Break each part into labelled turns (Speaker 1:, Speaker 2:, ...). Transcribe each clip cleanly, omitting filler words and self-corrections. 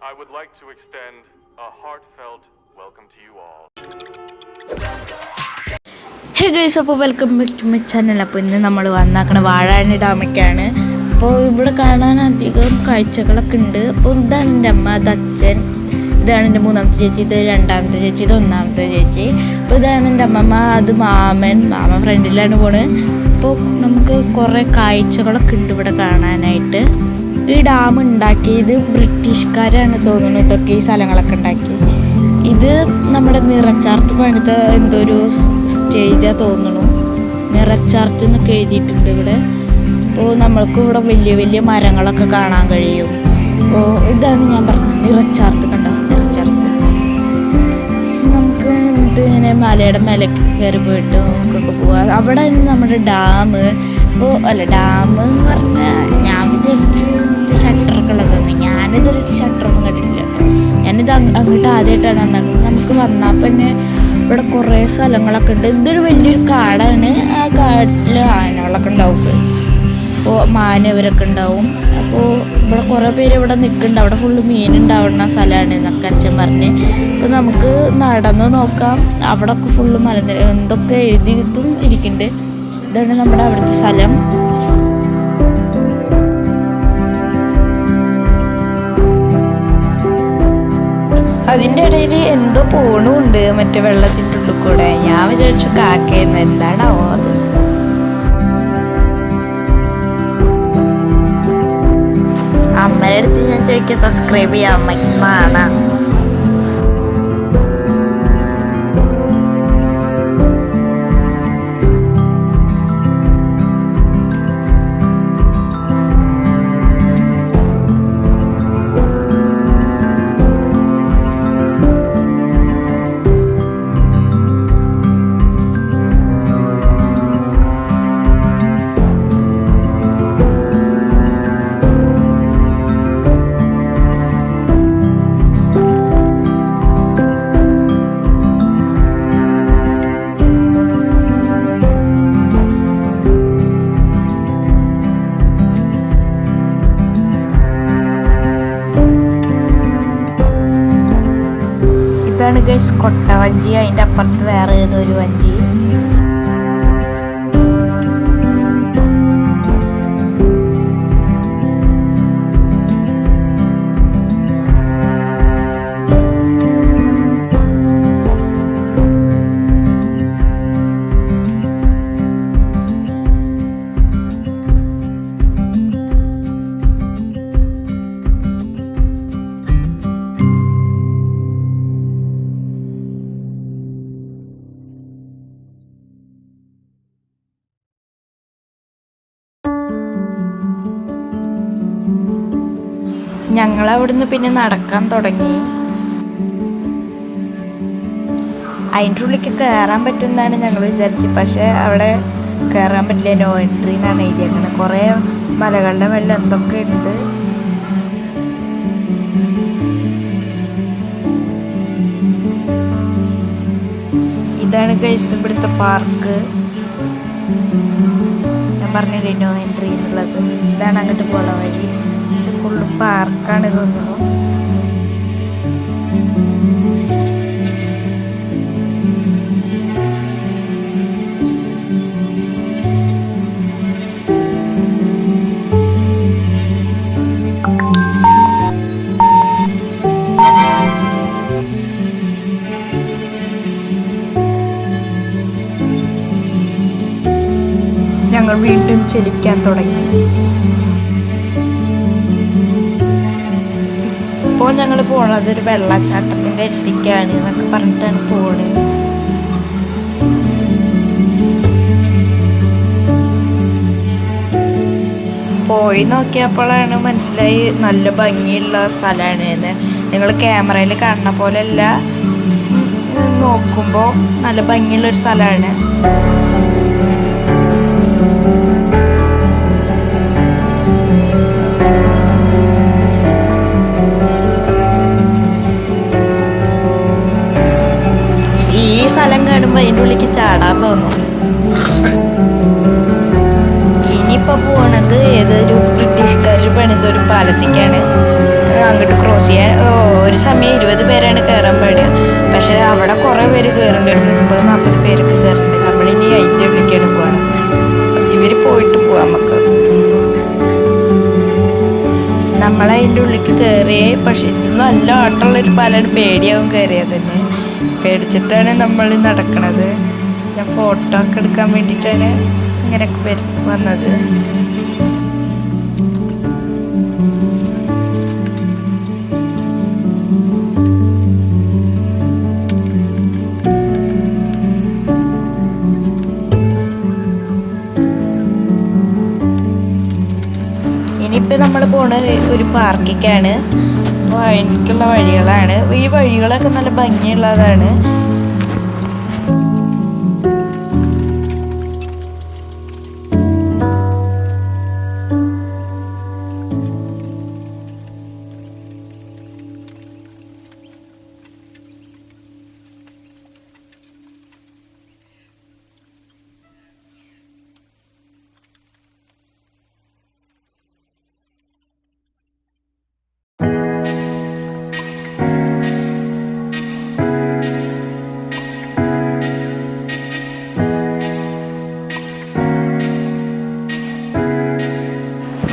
Speaker 1: I would like to extend a heartfelt welcome to you all.
Speaker 2: Hey guys, അപ്പോൾ welcome back to my channel. അപ്പോൾ ഇന്ന് നമ്മൾ വന്നാക്കണ വാഴാനി ഡാമിക്കാണ്. അപ്പോൾ ഇവിടെ കാണാൻ അധികം കാഴ്ചകളൊക്കെ ഉണ്ട്. അപ്പോൾ ഇതാണ് എൻ്റെ അമ്മ, അത് അച്ഛൻ, ഇതാണ് എൻ്റെ മൂന്നാമത്തെ ചേച്ചി, ഇത് രണ്ടാമത്തെ ചേച്ചി, ഇത് ഒന്നാമത്തെ ചേച്ചി. അപ്പോൾ ഇതാണ് എൻ്റെ അമ്മമ്മ, അത് മാമൻ ഫ്രണ്ടിലാണ് പോണത്. അപ്പോൾ നമുക്ക് കുറേ കാഴ്ചകളൊക്കെ ഉണ്ട് ഇവിടെ കാണാനായിട്ട്. ഈ ഡാം ഉണ്ടാക്കിയത് ബ്രിട്ടീഷുകാരാണ് തോന്നുന്നു, ഇതൊക്കെ ഈ സ്ഥലങ്ങളൊക്കെ ഉണ്ടാക്കി. ഇത് നമ്മുടെ നിറച്ചാർത്ത് പണിത എന്തോ ഒരു സ്റ്റേജാണ് തോന്നുന്നു, നിറച്ചാർത്ത് എന്നൊക്കെ എഴുതിയിട്ടുണ്ട് ഇവിടെ. അപ്പോൾ നമ്മൾക്ക് ഇവിടെ വലിയ വലിയ മരങ്ങളൊക്കെ കാണാൻ കഴിയും. അപ്പോൾ ഇതാണ് ഞാൻ പറഞ്ഞത്, നിറച്ചാർത്ത്. കണ്ടോ നിറച്ചാർത്ത്. നമുക്ക് ഇങ്ങനെ മലയുടെ മേലേക്ക് കയറി പോയിട്ട് നമുക്കൊക്കെ പോവാം. അവിടെ നമ്മുടെ ഡാം. അപ്പോൾ ഡാം എന്ന് പറഞ്ഞാൽ ഞാൻ വിചാരിച്ചു ഷട്ടറൊക്കെ ഉള്ളതാണ്. ഞാനിതൊരു ഷട്ടറൊന്നും കണ്ടിട്ടില്ല. ഞാനിത് അങ്ങോട്ട് ആദ്യമായിട്ടാണ് വന്നത്. നമുക്ക് വന്നാൽ തന്നെ ഇവിടെ കുറേ സ്ഥലങ്ങളൊക്കെ ഉണ്ട്. ഇതൊരു വലിയൊരു കാടാണ്. ആ കാട്ടിൽ ആനകളൊക്കെ ഉണ്ടാവും, അപ്പോൾ മാനവരൊക്കെ ഉണ്ടാവും. അപ്പോൾ ഇവിടെ കുറേ പേര് ഇവിടെ നിൽക്കുന്നുണ്ട്. അവിടെ ഫുള്ള് മീനുണ്ടാവുന്ന സ്ഥലമാണ് എന്നൊക്കെ അച്ഛൻ പറഞ്ഞ്. അപ്പോൾ നമുക്ക് നടന്ന് നോക്കാം. അവിടെയൊക്കെ ഫുള്ള് മലനിര എന്തൊക്കെ എഴുതിയിട്ടും ഇരിക്കുന്നുണ്ട്. ഇതാണ് നമ്മുടെ അവിടുത്തെ സ്ഥലം. അതിൻ്റെ ഇടയിൽ എന്തോ പോണുണ്ട് മറ്റേ വെള്ളത്തിൻ്റെ ഉള്ളിൽ കൂടെ. ഞാൻ വിചാരിച്ചു കാക്കയെന്ന്. എന്താണോ അത്? അമ്മയുടെ അടുത്ത് ഞാൻ ചോദിക്കുക സബ്സ്ക്രൈബ് ചെയ്യാൻ അമ്മയ്ക്കുന്നാണ്. ഇതാണ് ഗൈസ് കൊട്ടവഞ്ചി. അതിൻ്റെ അപ്പുറത്ത് വേറെ ഏതൊരു വഞ്ചി. ഞങ്ങളവിടുന്ന് പിന്നെ നടക്കാൻ തുടങ്ങി. അതിൻ്റെ ഉള്ളിലേക്ക് കയറാൻ പറ്റുമെന്നാണ് ഞങ്ങൾ വിചാരിച്ചത്. പക്ഷേ അവിടെ കയറാൻ പറ്റില്ല, നോ എൻട്രി എന്നാണ് എഴുതിയേക്കുന്നത്. കുറേ മലകളുടെ മേലെ എന്തൊക്കെ ഉണ്ട്. ഇതാണ് ഗൈസ് ഇവിടുത്തെ പാർക്ക്. ഞാൻ പറഞ്ഞില്ലേ നോ എൻട്രി എന്നുള്ളത്. ഇതാണ് അങ്ങോട്ട് പോകാൻ വഴി. ഫുള്ള് പാർക്കാണ് തോന്നുന്നു. ഞങ്ങൾ വീണ്ടും ചലിക്കാൻ തുടങ്ങി. ഇപ്പോൾ ഞങ്ങൾ പോണത് ഒരു വെള്ളച്ചാട്ടത്തിൻ്റെ അടുത്തേക്കാണ് എന്നൊക്കെ പറഞ്ഞിട്ടാണ് പോണത്. പോയി നോക്കിയപ്പോഴാണ് മനസ്സിലായി നല്ല ഭംഗിയുള്ള സ്ഥലമാണ് എന്ന്. നിങ്ങൾ ക്യാമറയിൽ കാണുന്ന പോലെയല്ല, നോക്കുമ്പോൾ നല്ല ഭംഗിയുള്ളൊരു സ്ഥലമാണ്. സ്ഥലം കാണുമ്പോൾ അതിൻ്റെ ഉള്ളിലേക്ക് ചാടാൻ തോന്നും. ഇനിയിപ്പോൾ പോണത് ഏതൊരു ബ്രിട്ടീഷുകാർ പണിതൊരു പാലത്തേക്കാണ്. അങ്ങോട്ട് ക്രോസ് യൂസ് ചെയ്യാൻ. ഒരു സമയം 20 പേരാണ് കയറാൻ പാടുക. പക്ഷെ അവിടെ കുറേ പേര് കയറുന്നുണ്ട്, 30-40 പേരൊക്കെ കയറുന്നുണ്ട്. നമ്മളിനി അതിൻ്റെ ഉള്ളിലേക്കാണ് പോകണം. ഇവർ പോയിട്ട് പോവാം നമുക്ക്. നമ്മളതിൻ്റെ ഉള്ളിലേക്ക് കയറിയേ. പക്ഷെ ഇത് നല്ല ആട്ടമുള്ളൊരു പാലാണ്, പേടിയാവും കയറിയാൽ തന്നെ. പേടിച്ചിട്ടാണ് നമ്മൾ നടക്കണത്. ഞാൻ ഫോട്ടോ ഒക്കെ എടുക്കാൻ വേണ്ടിയിട്ടാണ് ഇങ്ങനെയൊക്കെ വന്നത്. ഇനിയിപ്പോൾ നമ്മൾ പോണത് ഒരു പാർക്കിലേക്കാണ്. അപ്പോൾ അതിലേക്കുള്ള വഴികളാണ്. ഈ വഴികളൊക്കെ നല്ല ഭംഗിയുള്ളതാണ്.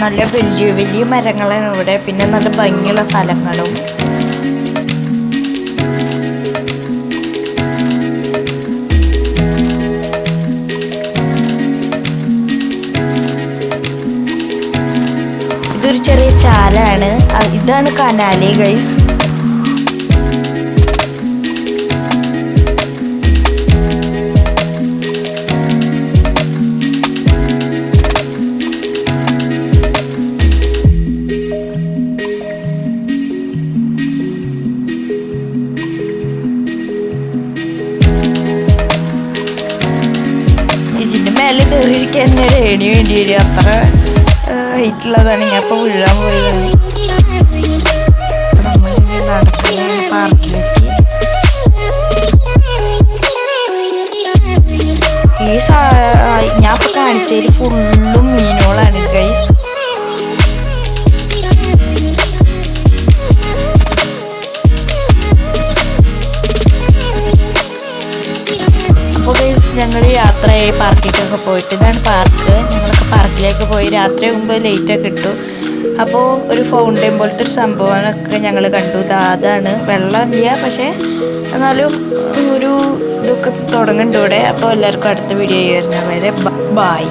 Speaker 2: നല്ല വലിയ വലിയ മരങ്ങളാണ് ഇവിടെ. പിന്നെ നല്ല ഭംഗിയുള്ള സ്ഥലങ്ങളും. ഇതൊരു ചെറിയ ചാലാണ്. ഇതാണ് കനാല് ഗൈസ്. ഇതിൻ്റെ മേലെ കയറിയിരിക്കാൻ തന്നെ ഒരു ഏണി വേണ്ടി വരും. അത്ര ഹൈറ്റുള്ളതാണ്. ഞാൻ ഇപ്പോൾ വീഴാൻ പോയതാണ്. നമ്മളിങ്ങനെ നടക്കുന്ന പാർക്കിലേക്ക്. ഞാൻ ഇപ്പോൾ കാണിച്ചതിൽ ഫുള്ളും മീനുകളാണ് ഗൈസ്. അപ്പോൾ ഞങ്ങൾ യാത്രയായി പാർക്കിലേക്കൊക്കെ പോയിട്ട്. ഇതാണ് പാർക്ക്. ഞങ്ങളൊക്കെ പാർക്കിലേക്ക് പോയി. രാത്രി ആകുമ്പോൾ ലേറ്റൊക്കെ ഇട്ടു. അപ്പോൾ ഒരു ഫൗണ്ടൈൻ പോലത്തെ ഒരു സംഭവമൊക്കെ ഞങ്ങൾ കണ്ടു. അതാണ് വെള്ളമില്ല, പക്ഷേ എന്നാലും ഒരു ഇതൊക്കെ തുടങ്ങുന്നുണ്ട് ഇവിടെ. അപ്പോൾ എല്ലാവർക്കും അടുത്ത വീഡിയോ വരുന്നവരെ ബൈ.